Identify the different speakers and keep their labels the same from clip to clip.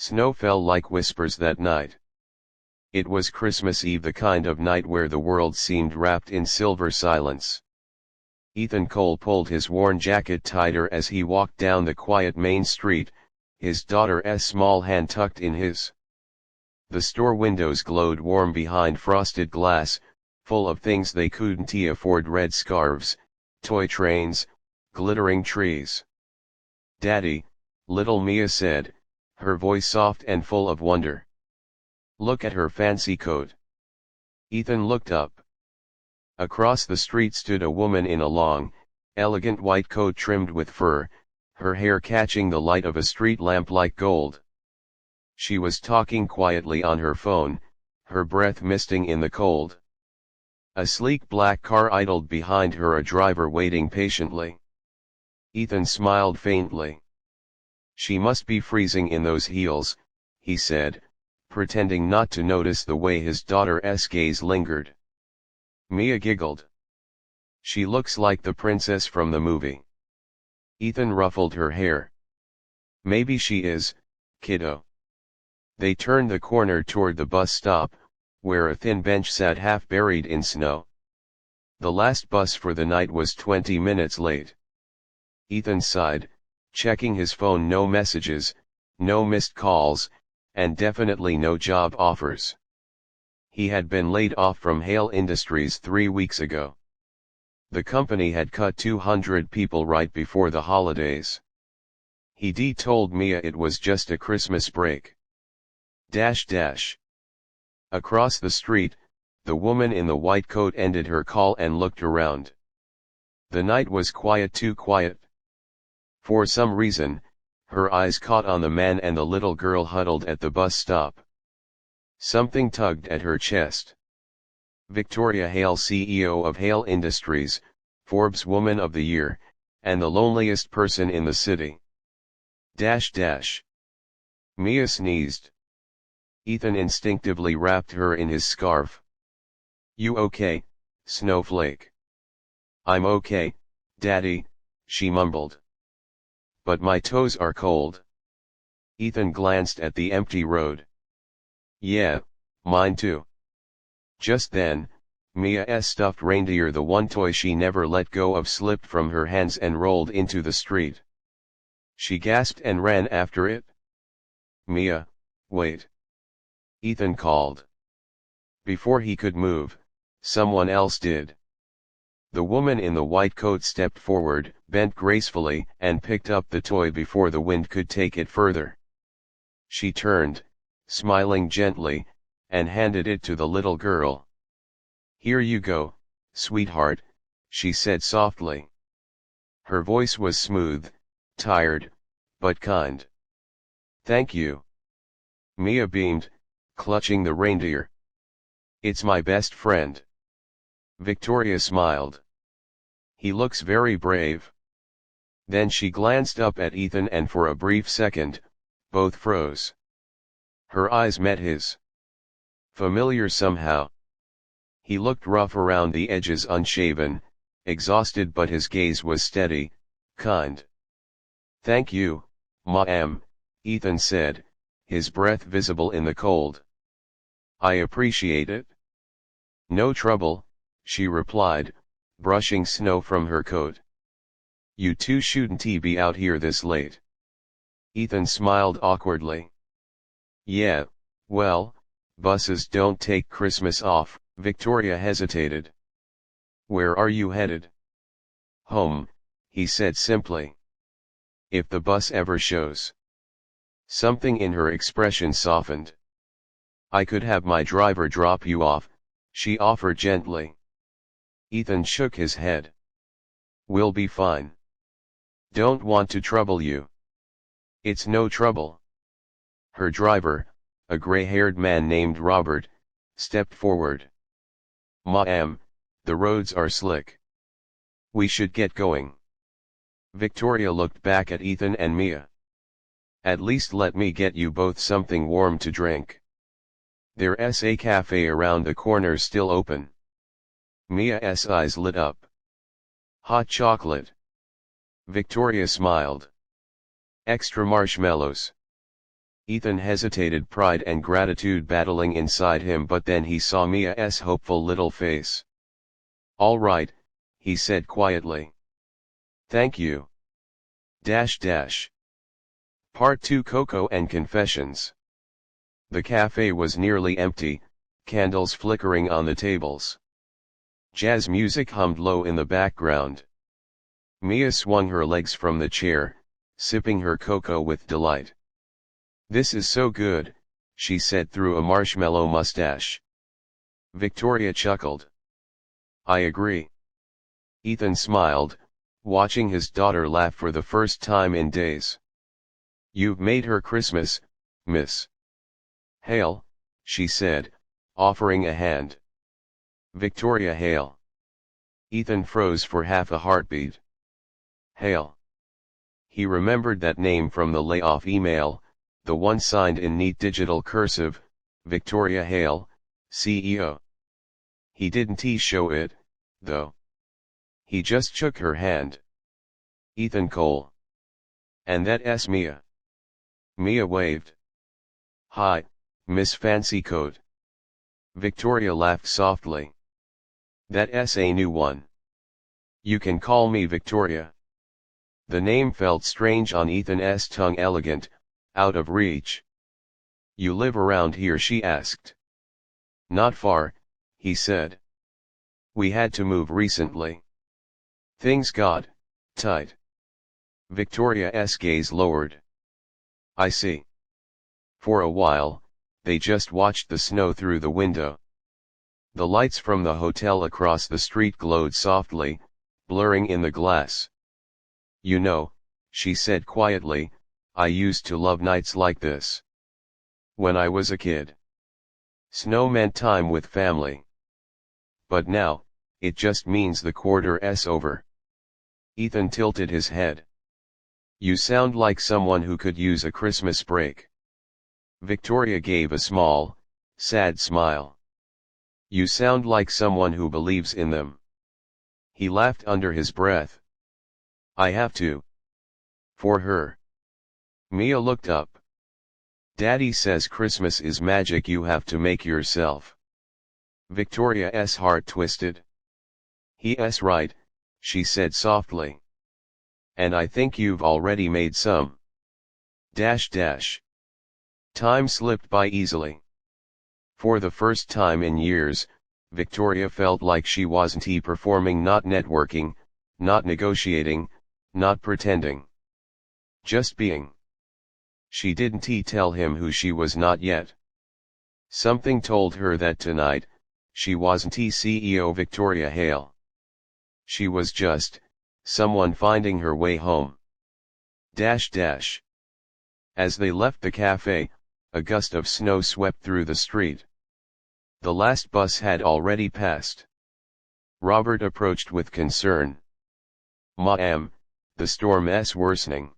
Speaker 1: Snow fell like whispers that night. It was Christmas Eve, the kind of night where the world seemed wrapped in silver silence. Ethan Cole pulled his worn jacket tighter as he walked down the quiet main street, his daughter's small hand tucked in his. The store windows glowed warm behind frosted glass, full of things they couldn't afford: red scarves, toy trains, glittering trees. "Daddy," little Mia said, her voice soft and full of wonder. "Look at her fancy coat." Ethan looked up. Across the street stood a woman in a long, elegant white coat trimmed with fur, her hair catching the light of a street lamp like gold. She was talking quietly on her phone, her breath misting in the cold. A sleek black car idled behind her, a driver waiting patiently. Ethan smiled faintly. "She must be freezing in those heels," he said, pretending not to notice the way his daughter's gaze lingered. Mia giggled. "She looks like the princess from the movie." Ethan ruffled her hair. "Maybe she is, kiddo." They turned the corner toward the bus stop, where a thin bench sat half buried in snow. The last bus for the night was 20 minutes late. Ethan sighed, checking his phone. No messages, no missed calls, and definitely no job offers. He had been laid off from Hale Industries 3 weeks ago. The company had cut 200 people right before the holidays. He'd told Mia it was just a Christmas break. Across the street, the woman in the white coat ended her call and looked around. The night was quiet, too quiet. For some reason, her eyes caught on the man and the little girl huddled at the bus stop. Something tugged at her chest. Victoria Hale, CEO of Hale Industries, Forbes Woman of the Year, and the loneliest person in the city. Mia sneezed. Ethan instinctively wrapped her in his scarf. "You okay, snowflake?" "I'm okay, Daddy," she mumbled. "But my toes are cold." Ethan glanced at the empty road. "Yeah, mine too." Just then, Mia's stuffed reindeer, the one toy she never let go of, slipped from her hands and rolled into the street. She gasped and ran after it. "Mia, wait!" Ethan called. Before he could move, someone else did. The woman in the white coat stepped forward, bent gracefully, and picked up the toy before the wind could take it further. She turned, smiling gently, and handed it to the little girl. "Here you go, sweetheart," she said softly. Her voice was smooth, tired, but kind. "Thank you." Mia beamed, clutching the reindeer. "It's my best friend." Victoria smiled. "He looks very brave." Then she glanced up at Ethan, and for a brief second, both froze. Her eyes met his. Familiar somehow. He looked rough around the edges, unshaven, exhausted, but his gaze was steady, kind. "Thank you, Ma'am," Ethan said, his breath visible in the cold. "I appreciate it." "No trouble," she replied, brushing snow from her coat. "You two shouldn't be out here this late." Ethan smiled awkwardly. "Yeah, well, buses don't take Christmas off." Victoria hesitated. "Where are you headed?" "Home," he said simply. "If the bus ever shows." Something in her expression softened. "I could have my driver drop you off," she offered gently. Ethan shook his head. "We'll be fine. Don't want to trouble you." "It's no trouble." Her driver, a gray-haired man named Robert, stepped forward. "Ma'am, the roads are slick. We should get going." Victoria looked back at Ethan and Mia. "At least let me get you both something warm to drink. There's a cafe around the corner still open." Mia's eyes lit up. "Hot chocolate." Victoria smiled. "Extra marshmallows." Ethan hesitated, pride and gratitude battling inside him, but then he saw Mia's hopeful little face. "All right," he said quietly. "Thank you." Part 2: Cocoa and Confessions. The cafe was nearly empty, candles flickering on the tables. Jazz music hummed low in the background. Mia swung her legs from the chair, sipping her cocoa with delight. "This is so good," she said through a marshmallow mustache. Victoria chuckled. "I agree." Ethan smiled, watching his daughter laugh for the first time in days. "You've made her Christmas, Miss Hale," she said, offering a hand. "Victoria Hale." Ethan froze for half a heartbeat. Hale. He remembered that name from the layoff email, the one signed in neat digital cursive, Victoria Hale, CEO. He didn't show it, though. He just shook her hand. "Ethan Cole. And that's Mia." Mia waved. "Hi, Miss Fancy Coat." Victoria laughed softly. "That's a new one. You can call me Victoria." The name felt strange on Ethan's tongue, elegant, out of reach. "You live around here?" she asked. "Not far," he said. "We had to move recently. Things got tight." Victoria's gaze lowered. "I see." For a while, they just watched the snow through the window. The lights from the hotel across the street glowed softly, blurring in the glass. "You know," she said quietly, "I used to love nights like this. When I was a kid. Snow meant time with family. But now, it just means the quarter's over." Ethan tilted his head. "You sound like someone who could use a Christmas break." Victoria gave a small, sad smile. "You sound like someone who believes in them." He laughed under his breath. "I have to. For her." Mia looked up. "Daddy says Christmas is magic you have to make yourself." Victoria's heart twisted. "He's right," she said softly. "And I think you've already made some." Time slipped by easily. For the first time in years, Victoria felt like she wasn't performing, not networking, not negotiating, not pretending. Just being. She didn't tell him who she was, not yet. Something told her that tonight, she wasn't CEO Victoria Hale. She was just someone finding her way home. As they left the cafe, a gust of snow swept through the street. The last bus had already passed. Robert approached with concern. "Ma'am, the storm's worsening.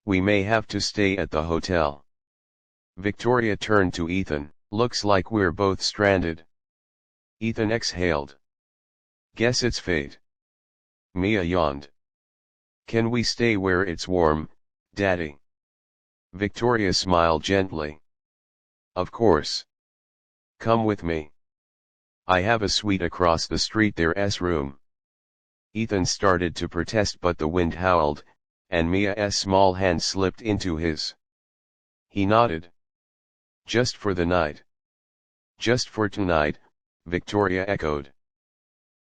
Speaker 1: We may have to stay at the hotel." Victoria turned to Ethan. "Looks like we're both stranded." Ethan exhaled. "Guess it's fate." Mia yawned. "Can we stay where it's warm, Daddy?" Victoria smiled gently. "Of course. Come with me. I have a suite across the street, there's room." Ethan started to protest, but the wind howled, and Mia's small hand slipped into his. He nodded. "Just for the night." "Just for tonight," Victoria echoed.